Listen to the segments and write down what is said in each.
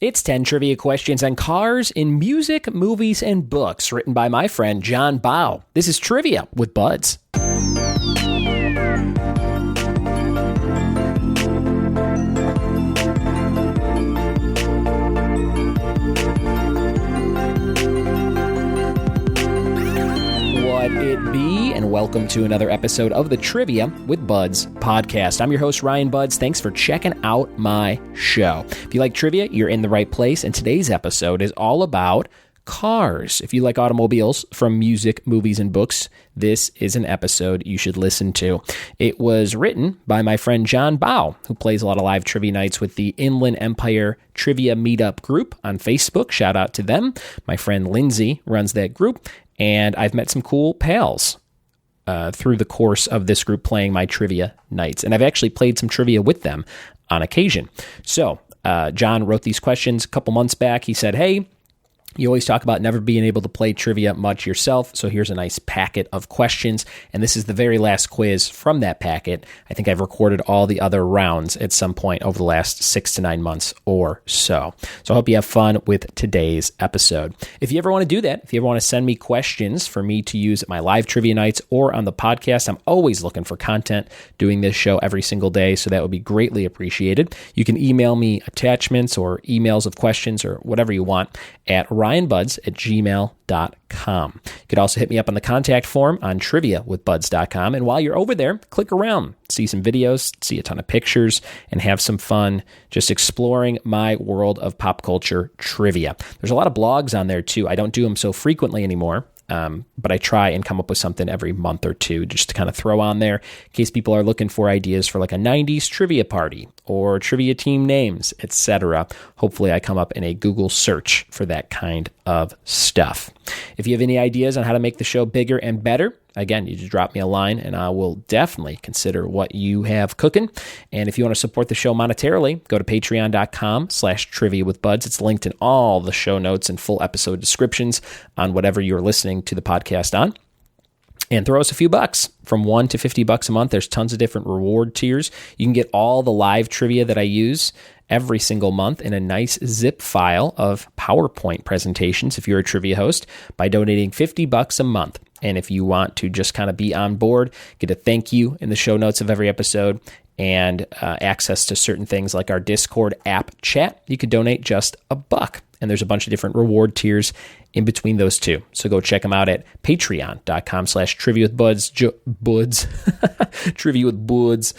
It's 10 trivia questions on cars in music, movies, and books, written by my friend John Baugh. This is Trivia with Buds. What it be, and welcome to another episode of the Trivia with Buds podcast. I'm your host, Ryan Buds. Thanks for checking out my show. If you like trivia, you're in the right place, and today's episode is all about cars. If you like automobiles from music, movies, and books, this is an episode you should listen to. It was written by my friend John Baugh, who plays a lot of live trivia nights with the Inland Empire Trivia Meetup group on Facebook. Shout out to them. My friend Lindsay runs that group, and I've met some cool pals through the course of this group playing my trivia nights. And I've actually played some trivia with them on occasion. So John wrote these questions a couple months back. He said, hey, you always talk about never being able to play trivia much yourself, so here's a nice packet of questions, and this is the very last quiz from that packet. I think I've recorded all the other rounds at some point over the last 6 to 9 months or so. So I hope you have fun with today's episode. If you ever want to do that, if you ever want to send me questions for me to use at my live trivia nights or on the podcast, I'm always looking for content doing this show every single day, so that would be greatly appreciated. You can email me attachments or emails of questions or whatever you want at ryanbuds@gmail.com. You could also hit me up on the contact form on triviawithbuds.com. And while you're over there, click around, see some videos, see a ton of pictures, and have some fun just exploring my world of pop culture trivia. There's a lot of blogs on there too. I don't do them so frequently anymore. But I try and come up with something every month or two just to kind of throw on there in case people are looking for ideas for like a 90s trivia party or trivia team names, etc. Hopefully I come up in a Google search for that kind of stuff. If you have any ideas on how to make the show bigger and better, again, you just drop me a line and I will definitely consider what you have cooking. And if you want to support the show monetarily, go to patreon.com/triviawithbuds. It's linked in all the show notes and full episode descriptions on whatever you're listening to the podcast on. And throw us a few bucks, from $1 to $50 a month. There's tons of different reward tiers. You can get all the live trivia that I use every single month in a nice zip file of PowerPoint presentations if you're a trivia host by donating $50 a month. And if you want to just kind of be on board, get a thank you in the show notes of every episode and access to certain things like our Discord app chat, you could donate just $1. And there's a bunch of different reward tiers in between those two. So go check them out at patreon.com/triviawithbuds. Trivia with Buds.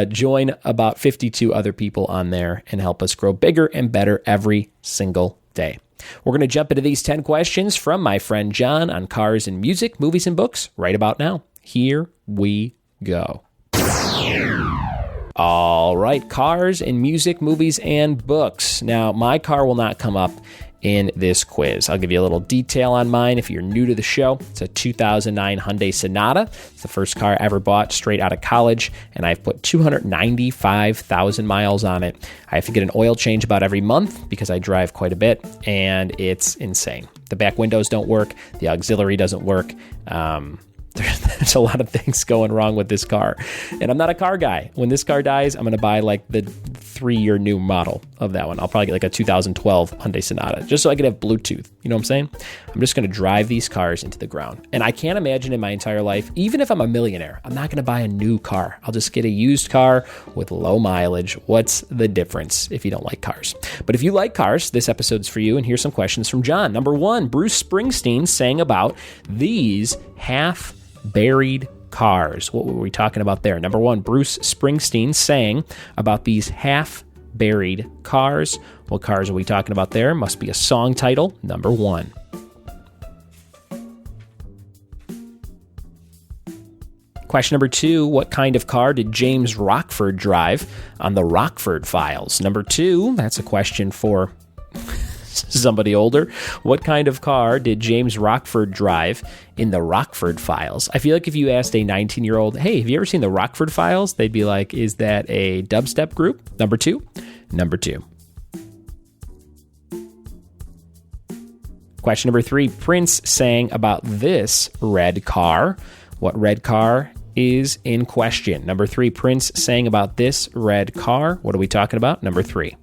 Join about 52 other people on there and help us grow bigger and better every single day. We're going to jump into these 10 questions from my friend John on cars and music, movies, and books right about now. Here we go. All right, cars and music, movies, and books. Now, my car will not come up in this quiz. I'll give you a little detail on mine if you're new to the show. It's a 2009 Hyundai Sonata. It's the first car I ever bought straight out of college, and I've put 295,000 miles on it. I have to get an oil change about every month because I drive quite a bit, and it's insane. The back windows don't work. The auxiliary doesn't work. There's a lot of things going wrong with this car. And I'm not a car guy. When this car dies, I'm going to buy like the 3-year new model of that one. I'll probably get like a 2012 Hyundai Sonata just so I could have Bluetooth. You know what I'm saying? I'm just going to drive these cars into the ground. And I can't imagine in my entire life, even if I'm a millionaire, I'm not going to buy a new car. I'll just get a used car with low mileage. What's the difference if you don't like cars? But if you like cars, this episode's for you. And here's some questions from John. Number 1, Bruce Springsteen sang about these half-buried cars. What were we talking about there? Number 1, Bruce Springsteen sang about these half-buried cars. What cars are we talking about there? Must be a song title. Number 1. Question number 2, what kind of car did James Rockford drive on the Rockford Files? Number 2, that's a question for somebody older. What kind of car did James Rockford drive in the Rockford Files? I feel like if you asked a 19-year-old, hey, have you ever seen the Rockford Files? They'd be like, is that a dubstep group? Number 2. Number 2. Question number 3, Prince sang about this red car. What red car is in question? Number 3, Prince sang about this red car. What are we talking about? Number 3.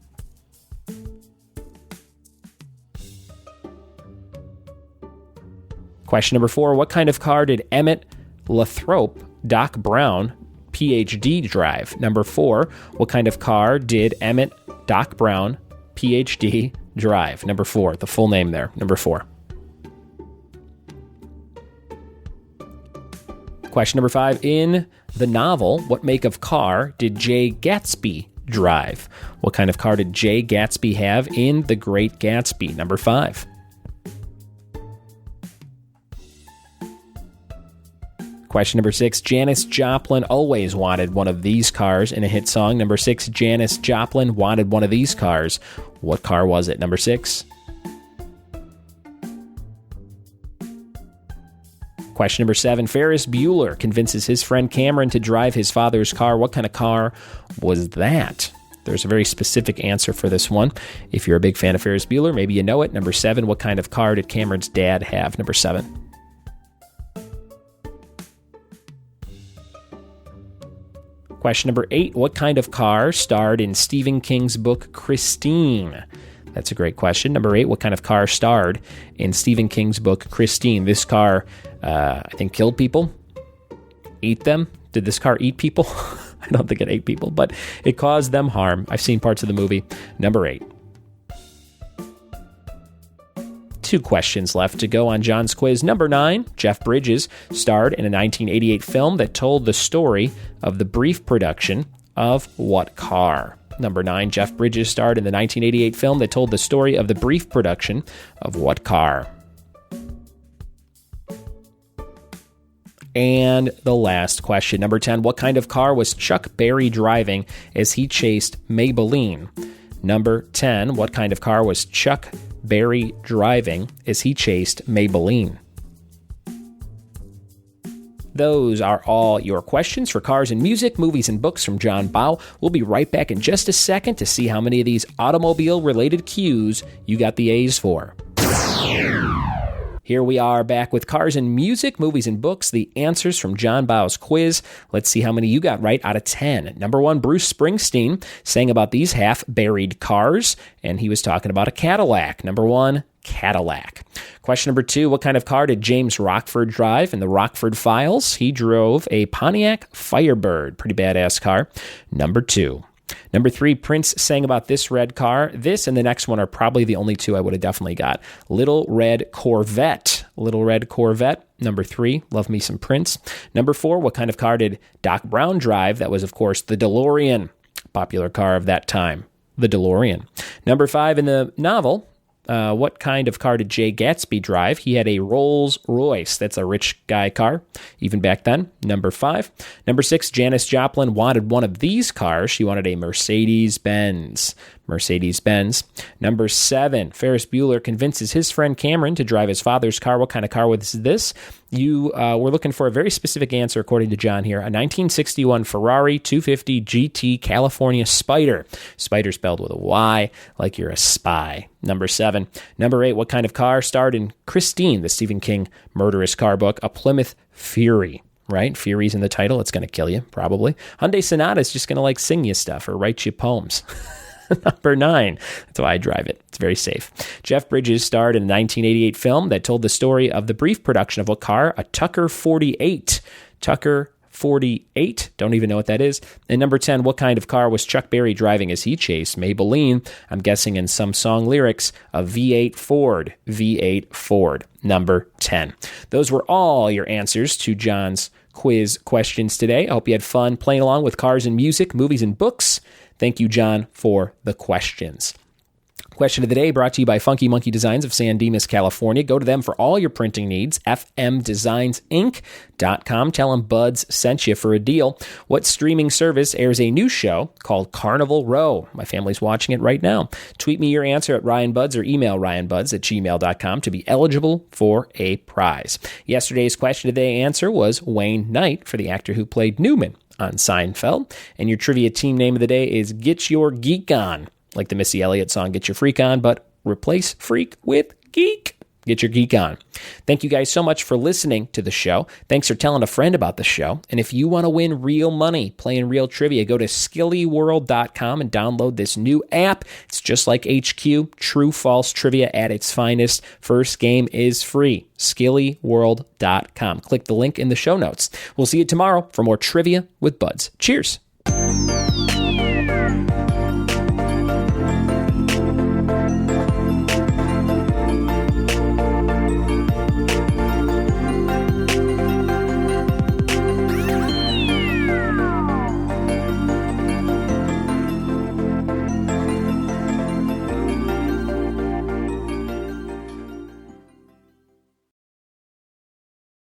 Question number 4, what kind of car did Emmett Lathrop Doc Brown, Ph.D. drive? Number 4, what kind of car did Emmett Doc Brown, Ph.D. drive? Number 4, the full name there. Number 4. Question number 5, in the novel, what make of car did Jay Gatsby drive? What kind of car did Jay Gatsby have in The Great Gatsby? Number 5. Question number 6, Janis Joplin always wanted one of these cars in a hit song. Number 6, Janis Joplin wanted one of these cars. What car was it? Number 6. Question number 7, Ferris Bueller convinces his friend Cameron to drive his father's car. What kind of car was that? There's a very specific answer for this one. If you're a big fan of Ferris Bueller, maybe you know it. Number 7, what kind of car did Cameron's dad have? Number 7. Question number 8, what kind of car starred in Stephen King's book Christine? That's a great question. Number 8, what kind of car starred in Stephen King's book Christine? This car, I think, killed people, ate them. Did this car eat people? I don't think it ate people, but it caused them harm. I've seen parts of the movie. Number 8. 2 questions left to go on John's quiz. Number 9, Jeff Bridges starred in a 1988 film that told the story of the brief production of what car? Number 9, Jeff Bridges starred in the 1988 film that told the story of the brief production of what car? And the last question, number 10, what kind of car was Chuck Berry driving as he chased Maybelline? Number 10, what kind of car was Chuck Berry driving as he chased Maybelline? Those are all your questions for cars and music, movies, and books from John Baugh. We'll be right back in just a second to see how many of these automobile-related cues you got the A's for. Here we are back with cars and music, movies, and books, the answers from John Baugh's quiz. Let's see how many you got right out of 10. Number 1, Bruce Springsteen sang about these half-buried cars, and he was talking about a Cadillac. Number 1, Cadillac. Question number 2, what kind of car did James Rockford drive in the Rockford Files? He drove a Pontiac Firebird. Pretty badass car. Number 2. Number 3, Prince sang about this red car. This and the next one are probably the only 2 I would have definitely got. Little Red Corvette. Little Red Corvette. Number 3, love me some Prince. Number 4, what kind of car did Doc Brown drive? That was, of course, the DeLorean. Popular car of that time. The DeLorean. Number 5, in the novel, what kind of car did Jay Gatsby drive? He had a Rolls Royce. That's a rich guy car, even back then. Number 5. Number 6, Janis Joplin wanted one of these cars. She wanted a Mercedes-Benz. Mercedes-Benz. Number 7, Ferris Bueller convinces his friend Cameron to drive his father's car. What kind of car was this? You were looking for a very specific answer, according to John here. A 1961 Ferrari 250 GT California Spider. Spider spelled with a Y, like you're a spy. Number 7. Number 8, what kind of car starred in Christine, the Stephen King murderous car book? A Plymouth Fury. Right? Fury's in the title. It's going to kill you, probably. Hyundai Sonata is just going to like sing you stuff or write you poems. Number 9. That's why I drive it. It's very safe. Jeff Bridges starred in a 1988 film that told the story of the brief production of what car? A Tucker 48. Tucker 48. Don't even know what that is. And number 10, what kind of car was Chuck Berry driving as he chased Maybelline? I'm guessing in some song lyrics, a V8 Ford. V8 Ford. Number 10. Those were all your answers to John's quiz questions today. I hope you had fun playing along with cars and music, movies and books. Thank you, John, for the questions. Question of the day brought to you by Funky Monkey Designs of San Dimas, California. Go to them for all your printing needs, fmdesignsinc.com. Tell them Buds sent you for a deal. What streaming service airs a new show called Carnival Row? My family's watching it right now. Tweet me your answer at RyanBuds or email ryanbuds@gmail.com to be eligible for a prize. Yesterday's question of the day answer was Wayne Knight for the actor who played Newman on Seinfeld. And your trivia team name of the day is Get Your Geek On. Like the Missy Elliott song, Get Your Freak On, but replace freak with geek. Get your geek on. Thank you guys so much for listening to the show. Thanks for telling a friend about the show. And if you want to win real money playing real trivia, go to skillyworld.com and download this new app. It's just like HQ, true false trivia at its finest. First game is free. skillyworld.com. Click the link in the show notes. We'll see you tomorrow for more Trivia with Buds. Cheers.